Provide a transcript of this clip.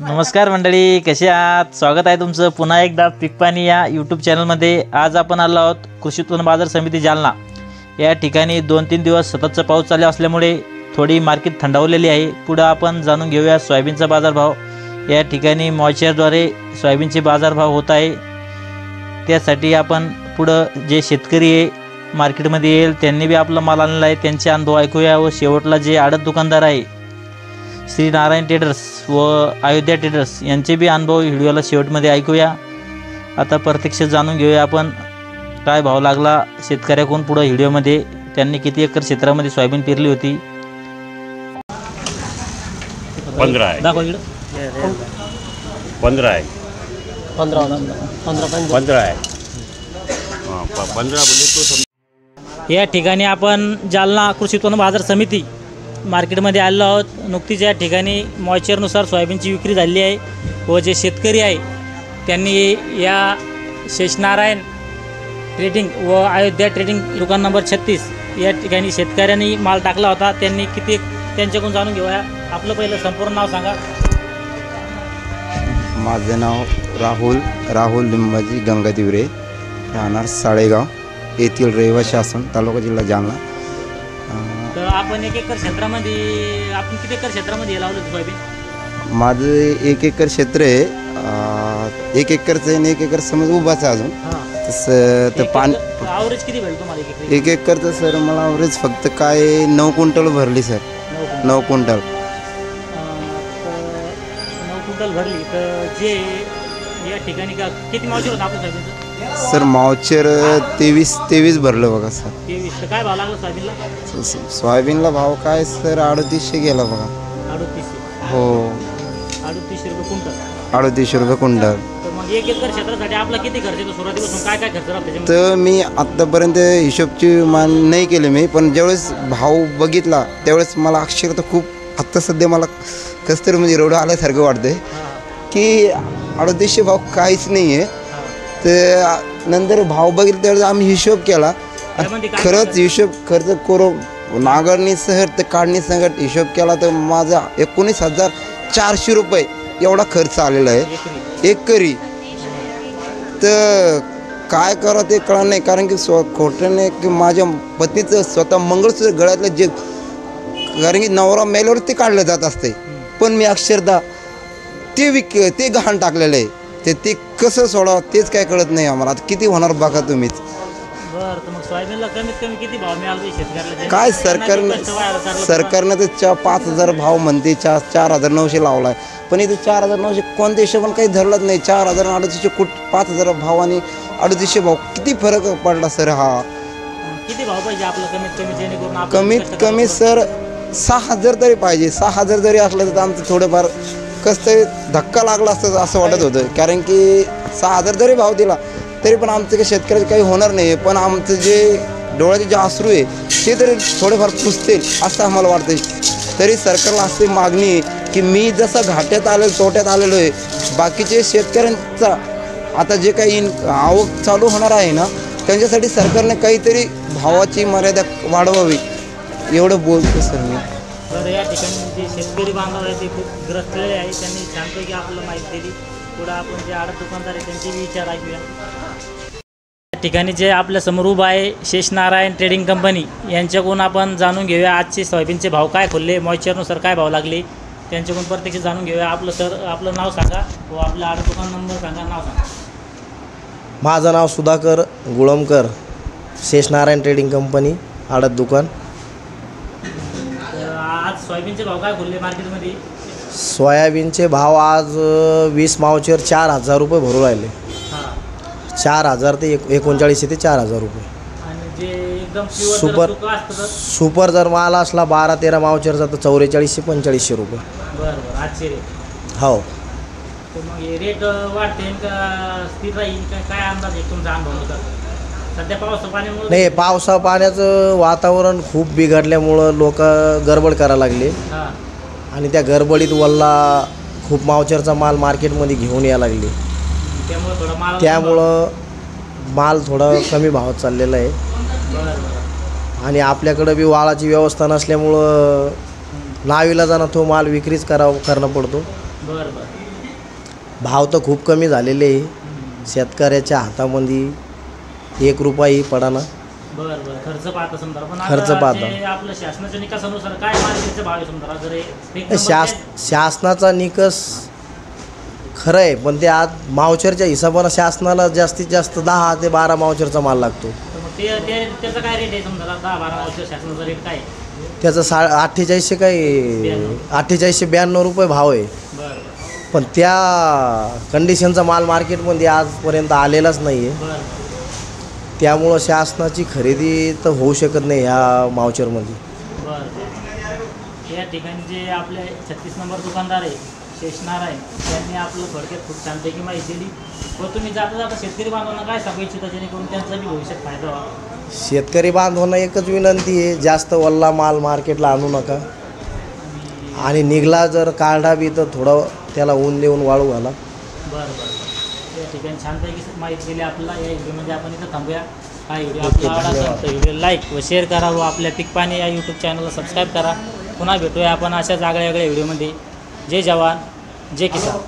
नमस्कार मंडळी, कसे आहात? स्वागत आहे तुमचं पुन्हा एकदा पीक पाणी या यूट्यूब चॅनलमध्ये। आज आपण आलो आहोत कृषी उत्पन्न बाजार समिती जालना या ठिकाणी। 2-3 दिवस सततचा पाऊस चालू असल्यामुळे थोडी मार्केट थंडावलेली आहे। पुढे आपण जाणून घेऊया सोयाबीनचा बाजारभाव। या ठिकाणी मॉइचरद्वारे सोयाबीनचे बाजारभाव होत आहे, त्यासाठी आपण पुढे जे शेतकरी आहे मार्केटमध्ये येईल त्यांनी बी आपला माल आणला आहे त्यांचे अनुभव ऐकूया। व शेवटला जे आडत दुकानदार आहे श्री नारायण ट्रेडर्स व अयोध्या ट्रेडर्स यांचे बी अनुभव व्हिडिओला शेवटमध्ये ऐकूया। आता प्रत्यक्ष जाणून घेऊया आपण काय भाव लागला शेतकऱ्याकडून। पुढे व्हिडिओमध्ये त्यांनी किती एकर क्षेत्रामध्ये सोयाबीन पेरली होती। 15 आहे, दाखव इकडे 15 आहे, 15 आहे। हां, 15 बोले तो। या ठिकाणी आपण जालना कृषी उत्पन्न बाजार समिती मार्केटमध्ये आलेलो आहोत। नुकतीच या ठिकाणी मॉइचरनुसार सोयाबीनची विक्री झाली आहे व जे शेतकरी आहे त्यांनी या शेषनारायण ट्रेडिंग व अयोध्या ट्रेडिंग दुकान नंबर 36 या ठिकाणी शेतकऱ्यांनी माल टाकला होता। त्यांनी किती त्यांच्याकडून जाणून घेऊया। आपलं पहिलं संपूर्ण नाव सांगा। माझे नाव राहुल लिंबाजी गंगादिवरे, राहणार साळेगाव, येथील रहिवासी असून तालुका जिल्हा जालना। तर आपण 1 एकर क्षेत्रामध्ये किती एकर क्षेत्रामध्ये लावलं सोयाबीन? माझं 1 एकर क्षेत्र आहे। 1 एकरचं आणि 1 एकर समज उभाच आहे अजून। तसं तर पाणी ॲव्हरेज किती भेटलं तुम्हाला 1 एकरचं सर मला ॲव्हरेज फक्त काय 9 क्विंटल भरली सर। 9 क्विंटल 9 क्विंटल भरली। तर जे या ठिकाणी का किती मावचर होतं आपलं सोयाबीनचं? सर मावचर 23 भरलं बघा सर। 23 तर काय भाव लागला सोयाबीनला? सोयाबीनला भाव काय सर 3800 गेला बघा। 3800? हो, 3800 रुपये क्विंटल। 3800 रुपये क्विंटल। तर मग 1 एकर क्षेत्रासाठी आपला किती खर्च येतो सुरुवातीपासून? काय खर्च राहतो त्याच्यामध्ये? तर मी आत्तापर्यंत हिशोबची मान नाही केली मी, पण ज्यावेळेस भाव बघितला त्यावेळेस मला अक्षरशः खूप आत्ता सध्या मला कसं तरी म्हणजे रडू आल्यासारखं वाटतंय की 3800 भाव काहीच नाही आहे। तर नंतर भाव बघितला त्यावेळेस आम्ही हिशोब केला, खरंच हिशोब खर्च करून नांगरणीसह तर काढणीसकट हिशोब केला तर माझा 19,400 रुपये एवढा खर्च आलेला आहे एकरी। तर काय करा ते कळलं नाही, कारण की खोट्याने की माझ्या पत्नीचं स्वतः मंगळसूत्र गळ्यातलं जे, कारण की नवरा मेल्यावर ते काढलं जात असते, पण मी अक्षरशः ते गहाण टाकलेलं आहे। ते कसं सोडावं तेच काय कळत नाही आम्हाला। आता किती होणार बघा तुम्हीच। बरं, तर मग सोयाबीनला कमीत कमी किती भाव मिळाला शेतकऱ्याला? काय सरकारनं तर 5,000 भाव म्हणते, 4,900 लावला आहे, पण इथे 4,900 कोणत्या हिशोबाने काही धरलंच नाही। 4,000 आणि 3800 5,000 भाव आणि 3800 भाव किती फरक पडला सर हा। किती भाव पाहिजे आपलं कमीत कमी जेणेकरून आपण कमीत कमी सर 6,000 तरी पाहिजे। 6,000 जरी असलं तर आमचं थोडंफार कसं तरी धक्का लागला असतं असं वाटत होतं, कारण की 6,000 जरी भाव दिला तरी पण आमचं काही शेतकऱ्याचं काही होणार नाही। पण आमचं जे डोळ्याचे जे अश्रू आहे ते तरी थोडेफार पुसतील असं आम्हाला वाटतं। तरी सरकारला अशी मागणी आहे की मी जसं घाट्यात तोट्यात आलेलो आहे, बाकीचे शेतकऱ्यांचा आता जे काही आवक चालू होणार आहे ना त्यांच्यासाठी सरकारने काहीतरी भावाची मर्यादा वाढवावी एवढं बोलतो सर मी। तर या ठिकाणी जे शेतकरी बांधव आहे ते खूप ग्रस्तलेले आहे, त्यांनी छानपैकी आपल्याला माहिती दिली। पुढं आपण जे आडत दुकानदार आहे त्यांचे विचार ऐकूया। या ठिकाणी जे आपल्या समोर उभा आहे शेषनारायण ट्रेडिंग कंपनी, यांच्याकडून आपण जाणून घेऊया आजचे सोयाबीनचे भाव काय खोलले, मॉइचरनुसार काय भाव लागले त्यांच्याकडून प्रत्यक्ष जाणून घेऊया। आपलं नाव सांगा व आपलं आडत दुकान नंबर सांगा, नाव सांगा। माझं नाव सुधाकर गुळमकर, शेषनारायण ट्रेडिंग कंपनी, आडत दुकान। आज सोयाबीनचे भाव काय खोलले मार्केटमध्ये? सोयाबीनचे भाव आज 20 मावचर 4,000 रुपये भरू राहिले। 4,000 ते 3900 ते 4,000 रुपये। आणि जे एकदम सुपर जर माल असला 12-13 मावचरचा तर 4400-4500 रुपये। बरं, आजचे रेट हो। तर मग हे रेट वाढते का स्थिर राहील का, काय अंदाज आहे तुमचा अनुभव होता? सध्या पावसा पाण्यामुळे नाही, पावसा पाण्याचं वातावरण खूप बिघडल्यामुळं लोक गडबड करायला लागले आणि त्या गडबडीत वल्ला खूप मावचरचा माल मार्केटमध्ये घेऊन यायला लागले, त्यामुळं माल थोडा कमी भावात चाललेला आहे। आणि आपल्याकडं बी वाळाची व्यवस्था नसल्यामुळं नाविलाजानं तो माल विक्रीच करणं पडतो। बरं बरं। भाव तर खूप कमी झालेले आहे. शेतकऱ्याच्या हातामध्ये 1 रुपयाही पडाना. बरं बरं. खर्च पाहता समजा पण खर्च आता पाहता. जे आपलं शासनाच्या निकषानुसार काय मार्केटचे भाव आहे समजा जर एक शासनाचा निकष खरं आहे, पण ते आज मावचरच्या हिशोबानं शासनाला जास्तीत जास्त 10 ते 12 मावचरचा माल लागतो. तर मग त्याचा काय रेट आहे समजा 10-12 वर्ष शासनाचा रेट काय आहे? त्याचं 4800 4892 रुपये भाव आहे. बरं पण त्या कंडिशनचा माल मार्केटमध्ये आजपर्यंत आलेलाच नाही आहे. बरं. त्यामुळं शासनाची खरेदी तर होऊ शकत नाही ह्या मावचरमध्ये. बरं. या ठिकाणी जे आपले 36 नंबर दुकानदार आहे शेषनारायण, त्यांनी आपलं थोडक्यात खूप छानपैकी माहिती दिली. व तुम्ही जाता जाता शेतकरी बांधवांना काय सांगू इच्छिता जेणेकरून त्यांचा बी भविष्यात फायदा व्हावा? शेतकरी बांधवांना एकच विनंती आहे, जास्त वल्ला माल मार्केटला आणू नका. आणि निघला जर काढा बी तर थोडं त्याला ऊन देऊन वाळू घाला. बरं बरं. या ठिकाणी छानपैकी माहिती दिली आपल्याला. या व्हिडिओमध्ये आपण इथं थांबूया. हा व्हिडिओ आपला आवडला तर व्हिडिओ लाईक व शेअर करा व आपल्या पीक पाणी या यूट्यूब चॅनलला सबस्क्राईब करा. पुन्हा भेटूया आपण अशाच वेगळ्या व्हिडिओमध्ये. जय जवान जय किसान.